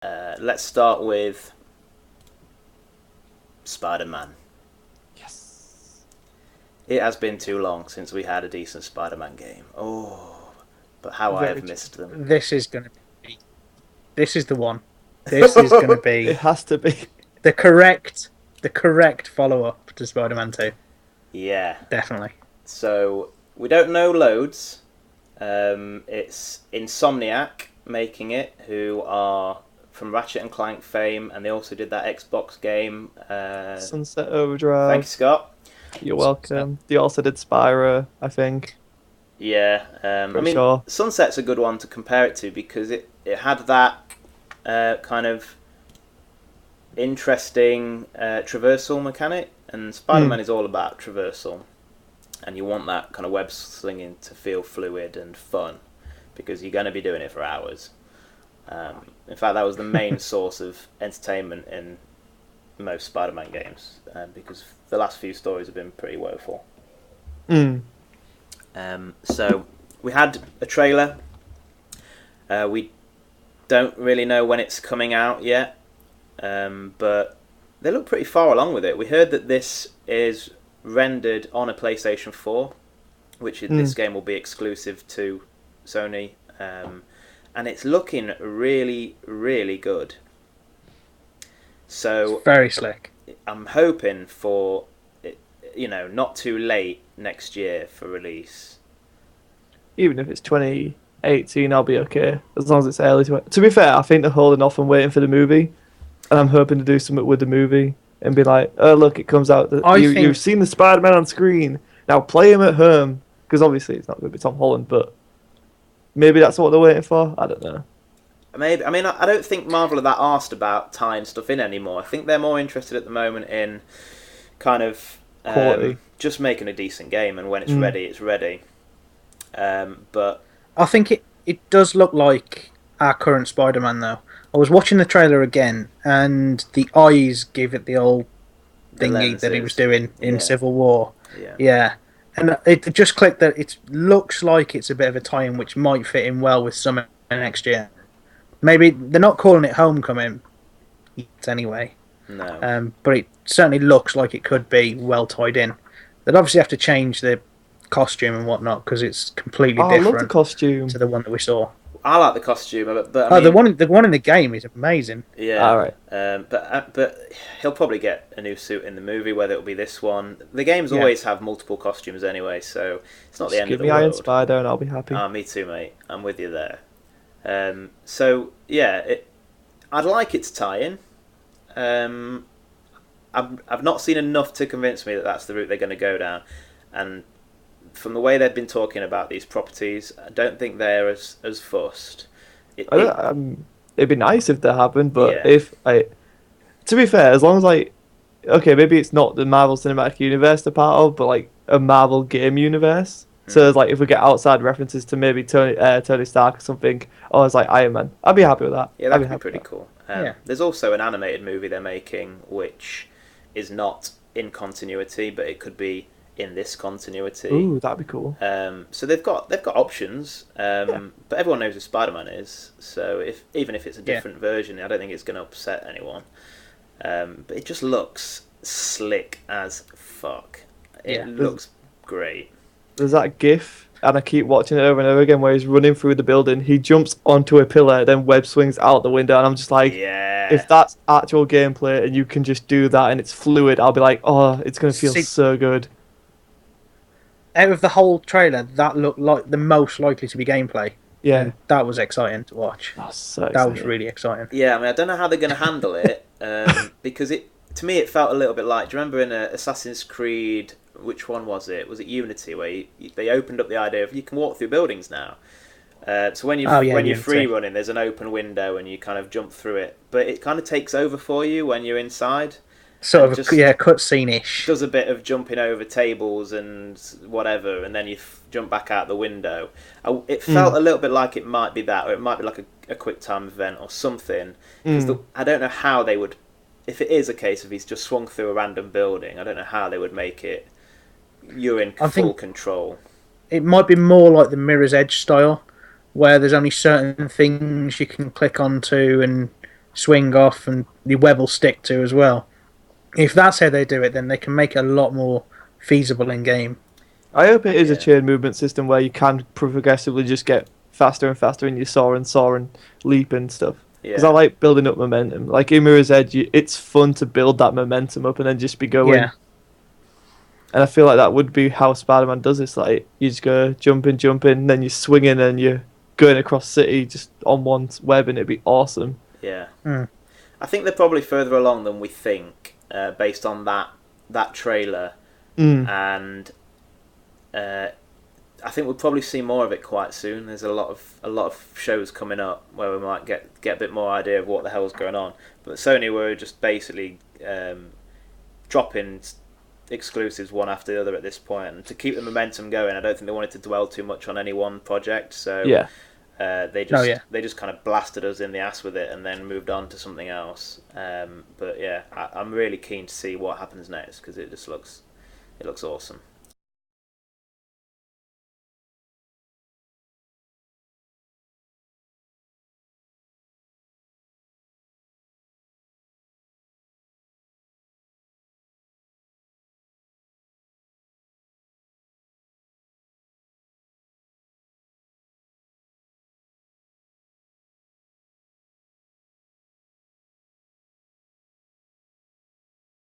Let's start with Spider-Man. Yes. It has been too long since we had a decent Spider-Man game. Oh, but how I have Very missed them. This is going to be. This is the one. This is going to It be has to be. the correct, the correct follow up to Spider-Man 2. Yeah. Definitely. So we don't know loads. It's Insomniac making it, who are from Ratchet and Clank fame, and they also did that Xbox game. Sunset Thank you, Overdrive. Scott. You're welcome. They also did Spyro, I think. Yeah, I Pretty mean, sure. Sunset's a good one to compare it to because it had that kind of interesting traversal mechanic, and Spider-Man is all about traversal, and you want that kind of web slinging to feel fluid and fun because you're going to be doing it for hours. In fact, that was the main source of entertainment in most Spider-Man games because the last few stories have been pretty woeful. Mm. So we had a trailer. We don't really know when it's coming out yet, but they look pretty far along with it. We heard that this is rendered on a PlayStation 4, which this game will be exclusive to Sony, and it's looking really, really good. So It's very slick. I'm hoping for it, not too late next year for release. Even if it's 2018, I'll be okay. As long as it's early. To be fair, I think they're holding off and waiting for the movie. And I'm hoping to do something with the movie and be like, oh, look, it comes out. You've seen the Spider-Man on screen. Now play him at home. Because obviously it's not going to be Tom Holland, but maybe that's what they're waiting for. I don't know. Maybe. I mean, I don't think Marvel are that arsed about tying stuff in anymore. I think they're more interested at the moment in kind of Quality. just making a decent game, and when it's ready, it's ready. But I think it does look like our current Spider-Man, though. I was watching the trailer again, and the eyes give it the old thingy that he was doing in Civil War. Yeah. And it just clicked that it looks like it's a bit of a tie-in, which might fit in well with summer next year. Maybe they're not calling it Homecoming yet anyway. No. But it certainly looks like it could be well tied in. They'd obviously have to change the costume and whatnot because it's completely I love the different costume. to the one that we saw. I like the costume, but I mean, the one in the game is amazing. Yeah. All right. But he'll probably get a new suit in the movie, whether it'll be this one. The games always have multiple costumes anyway, so it's not the end of the Give me Iron world. Spider and I'll be happy. Me too, mate. I'm with you there. So yeah, I'd like it to tie in. I've not seen enough to convince me that that's the route they're going to go down, and from the way they've been talking about these properties, I don't think they're as fussed. It'd be nice if that happened, but Yeah. to be fair, as long as okay, maybe it's not the Marvel Cinematic Universe they're part of, but like a Marvel game universe. So it's like if we get outside references to maybe Tony Stark or something, or it's like Iron Man, I'd be happy with that. Yeah, that would be pretty cool. Yeah. There's also an animated movie they're making, which is not in continuity, but it could be in this continuity. Ooh, that'd be cool. So they've got options, but everyone knows who Spider-Man is. So even if it's a different version, I don't think it's going to upset anyone. But it just looks slick as fuck. It looks great. There's that GIF, and I keep watching it over and over again, where he's running through the building. He jumps onto a pillar, then web swings out the window, and I'm just like, if that's actual gameplay and you can just do that and it's fluid, I'll be like, oh, it's going to feel so good. Out of the whole trailer, that looked like the most likely to be gameplay. Yeah. And that was exciting to watch. That's so That exciting. was really exciting. Yeah, I mean, I don't know how they're going to handle it, because to me it felt a little bit like, do you remember in Assassin's Creed, which one was it? Was it Unity, where they opened up the idea of you can walk through buildings now? So when you're free running, there's an open window and you kind of jump through it, but it kind of takes over for you when you're inside. Sort of cutscene-ish. Does a bit of jumping over tables and whatever, and then you jump back out the window. It felt a little bit like it might be that, or it might be like a quick time event or something. Because I don't know how they would, if it is a case of he's just swung through a random building, I don't know how they would make it. You're in full control. It might be more like the Mirror's Edge style, where there's only certain things you can click onto and swing off and your web will stick to as well. If that's how they do it, then they can make it a lot more feasible in game. I hope it is a chain movement system where you can progressively just get faster and faster in your saw and leap and stuff. Because I like building up momentum. Like in Mirror's Edge, it's fun to build that momentum up and then just be going. Yeah. And I feel like that would be how Spider-Man does this. Like you just go jumping, then you're swinging and you're going across city just on one web, and it'd be awesome. Yeah. Mm. I think they're probably further along than we think, based on that trailer, and I think we'll probably see more of it quite soon. There's a lot of shows coming up where we might get a bit more idea of what the hell's going on. But Sony were just basically dropping exclusives one after the other at this point, and to keep the momentum going, I don't think they wanted to dwell too much on any one project. So they just kind of blasted us in the ass with it and then moved on to something else. But yeah, I'm really keen to see what happens next because it looks awesome.